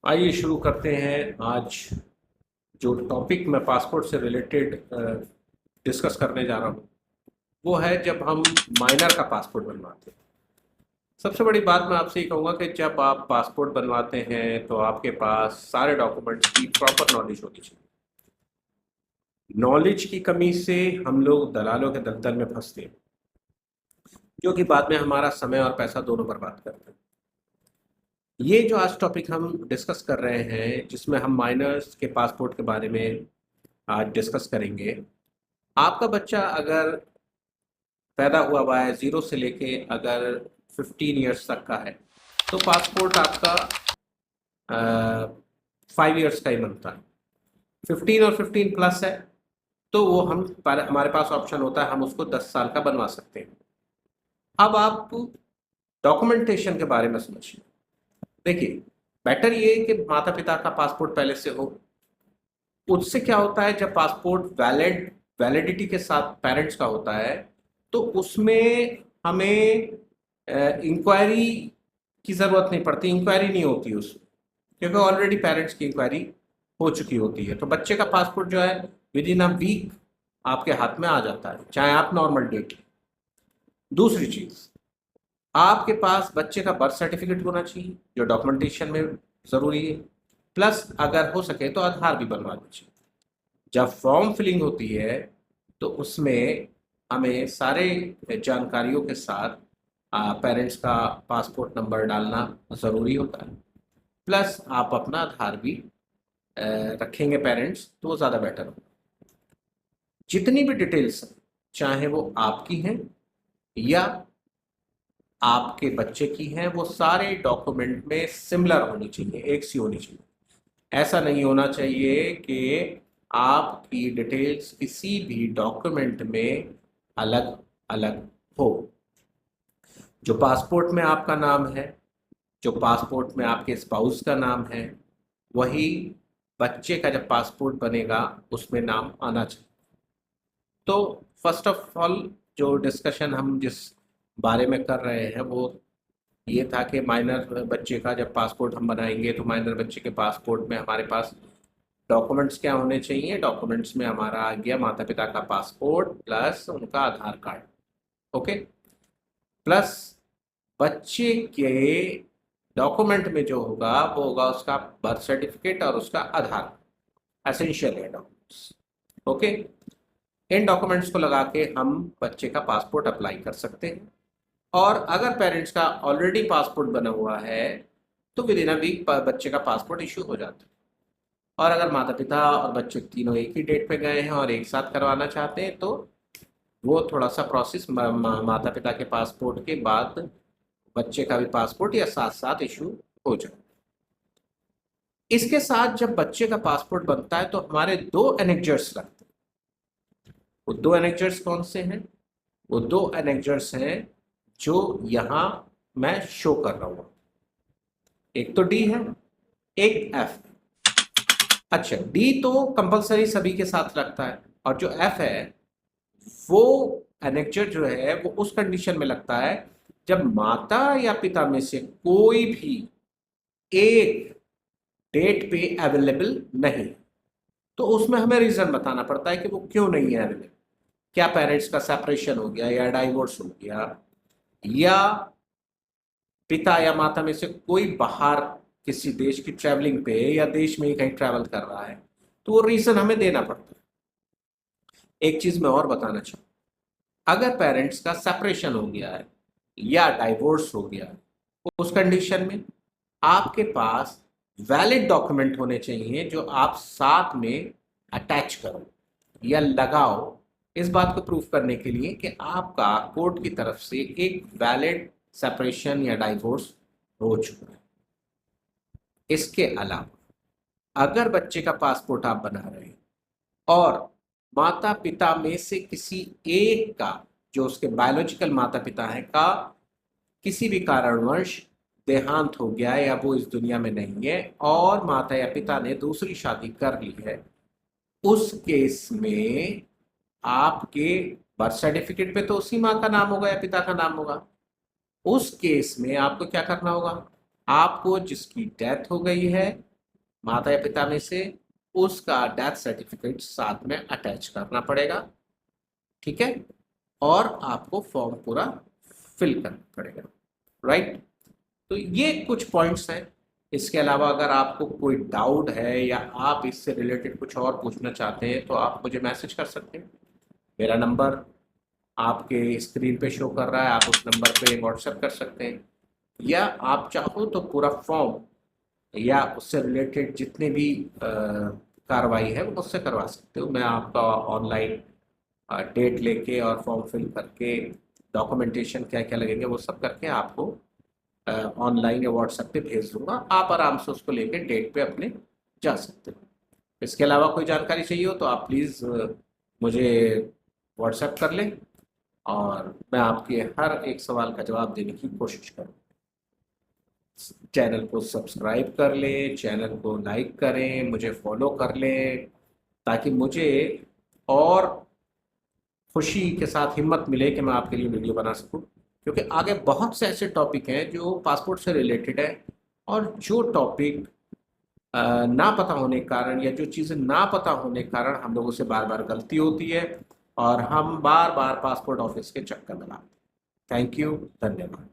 आइए शुरू करते हैं। आज जो टॉपिक मैं पासपोर्ट से रिलेटेड डिस्कस करने जा रहा हूँ वो है जब हम माइनर का पासपोर्ट बनवाते हैं। सबसे बड़ी बात मैं आपसे ये कहूँगा कि जब आप पासपोर्ट बनवाते हैं तो आपके पास सारे डॉक्यूमेंट्स की प्रॉपर नॉलेज होनी चाहिए। नॉलेज की कमी से हम लोग दलालों के दलदल में फंसते हैं, जो कि बाद में हमारा समय और पैसा दोनों बर्बाद करते हैं। ये जो आज टॉपिक हम डिस्कस कर रहे हैं, जिसमें हम माइनर्स के पासपोर्ट के बारे में आज डिस्कस करेंगे। आपका बच्चा अगर पैदा हुआ है जीरो से लेके अगर 15 ईयर्स तक का है तो पासपोर्ट आपका 5 ईयर्स का ही बनता है। 15 और 15 प्लस है तो वो हमारे पास ऑप्शन होता है, हम उसको 10 साल का बनवा सकते हैं। अब आप डॉक्यूमेंटेशन के बारे में समझिए। देखिए, बेटर ये है कि माता पिता का पासपोर्ट पहले से हो। उससे क्या होता है, जब पासपोर्ट वैलिडिटी के साथ पेरेंट्स का होता है तो उसमें हमें इंक्वायरी की ज़रूरत नहीं पड़ती, इंक्वायरी नहीं होती उसमें, क्योंकि ऑलरेडी पेरेंट्स की इंक्वायरी हो चुकी होती है। तो बच्चे का पासपोर्ट जो है विद इन अ वीक आपके हाथ में आ जाता है, चाहे आप नॉर्मल डेट लें। दूसरी चीज़, आपके पास बच्चे का बर्थ सर्टिफिकेट होना चाहिए जो डॉक्यूमेंटेशन में ज़रूरी है। प्लस अगर हो सके तो आधार भी बनवा लीजिए। जब फॉर्म फिलिंग होती है तो उसमें हमें सारे जानकारियों के साथ पेरेंट्स का पासपोर्ट नंबर डालना ज़रूरी होता है। प्लस आप अपना आधार भी रखेंगे पेरेंट्स तो वो ज़्यादा बेटर होगा। जितनी भी डिटेल्स चाहे वो आपकी हैं या आपके बच्चे की हैं, वो सारे डॉक्यूमेंट में सिमिलर होनी चाहिए, एक सी होनी चाहिए। ऐसा नहीं होना चाहिए कि आपकी डिटेल्स किसी भी डॉक्यूमेंट में अलग अलग हो। जो पासपोर्ट में आपका नाम है, जो पासपोर्ट में आपके स्पाउस का नाम है, वही बच्चे का जब पासपोर्ट बनेगा उसमें नाम आना चाहिए। तो फर्स्ट ऑफ ऑल जो डिस्कशन हम जिस बारे में कर रहे हैं वो ये था कि माइनर बच्चे का जब पासपोर्ट हम बनाएंगे तो माइनर बच्चे के पासपोर्ट में हमारे पास डॉक्यूमेंट्स क्या होने चाहिए। डॉक्यूमेंट्स में हमारा आ गया माता पिता का पासपोर्ट प्लस उनका आधार कार्ड। ओके, प्लस बच्चे के डॉक्यूमेंट में जो होगा वो होगा उसका बर्थ सर्टिफिकेट और उसका आधार, एसेंशियल है डॉक्यूमेंट्स। ओके, इन डॉक्यूमेंट्स को लगा के हम बच्चे का पासपोर्ट अप्लाई कर सकते हैं। और अगर पेरेंट्स का ऑलरेडी पासपोर्ट बना हुआ है तो विद इन अ वीक बच्चे का पासपोर्ट इशू हो जाता है। और अगर माता पिता और बच्चे तीनों एक ही डेट पे गए हैं और एक साथ करवाना चाहते हैं तो वो थोड़ा सा प्रोसेस माता पिता के पासपोर्ट के बाद बच्चे का भी पासपोर्ट या साथ साथ इशू हो जाए। इसके साथ जब बच्चे का पासपोर्ट बनता है तो हमारे दो एनेक्जर्स लगते हैं। वो दो एनेक्जर्स कौन से हैं? वो दो एनेक्जर्स हैं जो यहाँ मैं शो कर रहा हूँ। एक तो डी है, एक एफ। अच्छा, डी तो कंपलसरी सभी के साथ लगता है और जो एफ है वो एनेक्चर जो है वो उस कंडीशन में लगता है जब माता या पिता में से कोई भी एक डेट पे अवेलेबल नहीं, तो उसमें हमें रीजन बताना पड़ता है कि वो क्यों नहीं है अवेलेबल। क्या पेरेंट्स का सेपरेशन हो गया या डाइवोर्स हो गया, या पिता या माता में से कोई बाहर किसी देश की ट्रैवलिंग पे या देश में ही कहीं ट्रैवल कर रहा है, तो वो रीजन हमें देना पड़ता है। एक चीज मैं और बताना चाहूँ, अगर पेरेंट्स का सेपरेशन हो गया है या डाइवोर्स हो गया है, उस कंडीशन में आपके पास वैलिड डॉक्यूमेंट होने चाहिए जो आप साथ में अटैच करो या लगाओ, इस बात को प्रूफ करने के लिए कि आपका कोर्ट की तरफ से एक वैलिड सेपरेशन या डाइवोर्स हो चुका है। इसके अलावा अगर बच्चे का पासपोर्ट आप बना रहे हैं और माता पिता में से किसी एक का, जो उसके बायोलॉजिकल माता पिता हैं, का किसी भी कारणवश देहांत हो गया है या वो इस दुनिया में नहीं है और माता या पिता ने दूसरी शादी कर ली है, उस केस में आपके बर्थ सर्टिफिकेट पे तो उसी माँ का नाम होगा या पिता का नाम होगा। उस केस में आपको क्या करना होगा? आपको जिसकी डेथ हो गई है माता या पिता में से उसका डेथ सर्टिफिकेट साथ में अटैच करना पड़ेगा, ठीक है, और आपको फॉर्म पूरा फिल करना पड़ेगा, राइट। तो ये कुछ पॉइंट्स हैं। इसके अलावा अगर आपको कोई डाउट है या आप इससे रिलेटेड कुछ और पूछना चाहते हैं तो आप मुझे मैसेज कर सकते हैं। मेरा नंबर आपके स्क्रीन पे शो कर रहा है, आप उस नंबर पे व्हाट्सएप कर सकते हैं, या आप चाहो तो पूरा फॉर्म या उससे रिलेटेड जितने भी कार्रवाई है वो मुझसे करवा सकते हो। मैं आपका ऑनलाइन डेट लेके और फॉर्म फिल करके डॉक्यूमेंटेशन क्या क्या लगेंगे वो सब करके आपको ऑनलाइन या व्हाट्सएप पे भेज दूंगा। आप आराम से उसको लेके डेट पे अपने जा सकते हो। इसके अलावा कोई जानकारी चाहिए हो तो आप प्लीज़ मुझे व्हाट्सएप कर लें और मैं आपके हर एक सवाल का जवाब देने की कोशिश करूँ। चैनल को सब्सक्राइब कर लें, चैनल को लाइक करें, मुझे फॉलो कर लें, ताकि मुझे और खुशी के साथ हिम्मत मिले कि मैं आपके लिए वीडियो बना सकूं। क्योंकि आगे बहुत से ऐसे टॉपिक हैं जो पासपोर्ट से रिलेटेड है, और जो टॉपिक ना पता होने के कारण या जो चीज़ें ना पता होने के कारण हम लोगों से बार बार गलती होती है और हम बार बार पासपोर्ट ऑफिस के चक्कर लगाते हैं। थैंक यू, धन्यवाद।